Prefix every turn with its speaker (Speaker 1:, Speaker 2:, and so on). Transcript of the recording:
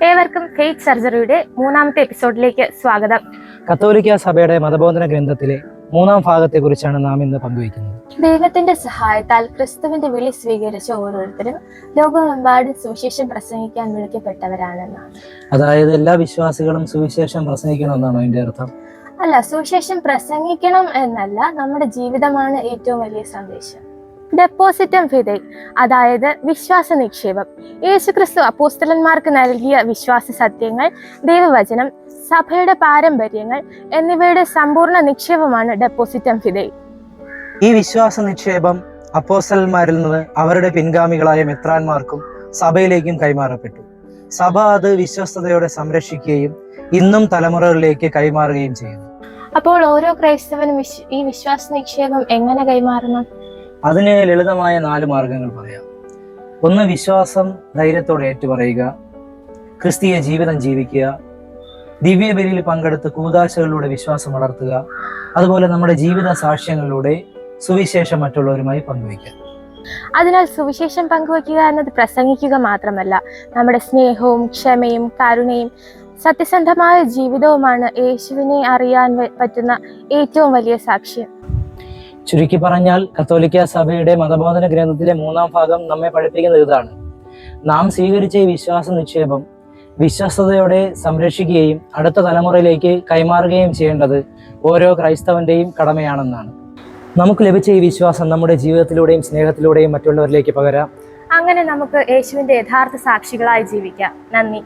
Speaker 1: ഏവർക്കും ഫെയ്ത്ത് സർജറിയുടെ മൂന്നാമത്തെ എപ്പിസോഡിലേക്ക് സ്വാഗതം.
Speaker 2: കത്തോലിക്ക സഭയുടെ മതബോധന ഗ്രന്ഥത്തിലെ മൂന്നാം ഭാഗത്തെക്കുറിച്ചാണ് നാം ഇന്ന് പങ്കുവയ്ക്കുന്നത്.
Speaker 1: ദൈവത്തിന്റെ സഹായത്താൽ ക്രിസ്തുവിന്റെ വിളി സ്വീകരിച്ച ഓരോരുത്തരും ലോകമെമ്പാടും സുവിശേഷം പ്രസംഗിക്കാൻ വിളിക്കപ്പെട്ടവരാണെന്നാണ്.
Speaker 2: അതായത് എല്ലാ വിശ്വാസികളും സുവിശേഷം പ്രസംഗിക്കണമെന്നാണോ അതിന്റെ അർത്ഥം?
Speaker 1: അല്ല, സുവിശേഷം പ്രസംഗിക്കണം എന്നല്ല, നമ്മുടെ ജീവിതമാണ് ഏറ്റവും വലിയ സന്ദേശം. ഡെപ്പോസിറ്റം ഫിദെ, അതായത് വിശ്വാസ നിക്ഷേപം. യേശുക്രിസ്തു അപ്പോസ്തലന്മാർക്ക് നൽകിയ വിശ്വാസ സത്യങ്ങൾ, ദൈവവചനം, സഭയുടെ പാരമ്പര്യങ്ങൾ എന്നിവയുടെ സമ്പൂർണ്ണ നിക്ഷേപമാണ് ഡെപ്പോസിറ്റം ഫിദെ.
Speaker 2: ഈ വിശ്വാസ നിക്ഷേപം അപ്പോസ്തലന്മാരിൽ നിന്ന് അവരുടെ പിൻഗാമികളായ മെത്രാന്മാർക്കും സഭയിലേക്കും കൈമാറപ്പെട്ടു. സഭ അത് വിശ്വസ്തയോടെ സംരക്ഷിക്കുകയും ഇന്നും തലമുറകളിലേക്ക് കൈമാറുകയും ചെയ്യുന്നു.
Speaker 1: അപ്പോൾ ഓരോ ക്രൈസ്തവനും ഈ വിശ്വാസ നിക്ഷേപം എങ്ങനെ കൈമാറണം?
Speaker 2: അതിന് ലളിതമായ 4 മാർഗങ്ങൾ പറയാം. ഒന്ന്, വിശ്വാസം ധൈര്യത്തോടെ ഏറ്റുപറയുക, ക്രിസ്തീയ ജീവിതം ജീവിക്കുക, ദിവ്യബലിയിൽ പങ്കെടുത്ത് കൂദാശകളിലൂടെ വിശ്വാസം വളർത്തുക, അതുപോലെ നമ്മുടെ ജീവിത സാക്ഷ്യങ്ങളിലൂടെ സുവിശേഷം മറ്റുള്ളവരുമായി പങ്കുവയ്ക്കുക.
Speaker 1: അതിനാൽ സുവിശേഷം പങ്കുവയ്ക്കുക എന്നത് പ്രസംഗിക്കുക മാത്രമല്ല, നമ്മുടെ സ്നേഹവും ക്ഷമയും കരുണയും സത്യസന്ധമായ ജീവിതവുമാണ് യേശുവിനെ അറിയാൻ പറ്റുന്ന ഏറ്റവും വലിയ സാക്ഷ്യം.
Speaker 2: ചുരുക്കി പറഞ്ഞാൽ കത്തോലിക്ക സഭയുടെ മതബോധന ഗ്രന്ഥത്തിലെ മൂന്നാം ഭാഗം നമ്മെ പഠിപ്പിക്കുന്നത് ഇതാണ്: നാം സ്വീകരിച്ച ഈ വിശ്വാസ നിക്ഷേപം വിശ്വസ്തയോടെ സംരക്ഷിക്കുകയും അടുത്ത തലമുറയിലേക്ക് കൈമാറുകയും ചെയ്യേണ്ടത് ഓരോ ക്രൈസ്തവന്റെയും കടമയാണെന്നാണ്. നമുക്ക് ലഭിച്ച ഈ വിശ്വാസം നമ്മുടെ ജീവിതത്തിലൂടെയും സ്നേഹത്തിലൂടെയും മറ്റുള്ളവരിലേക്ക് പകരാം.
Speaker 1: അങ്ങനെ നമുക്ക് യേശുവിന്റെ യഥാർത്ഥ സാക്ഷികളായി ജീവിക്കാം. നന്ദി.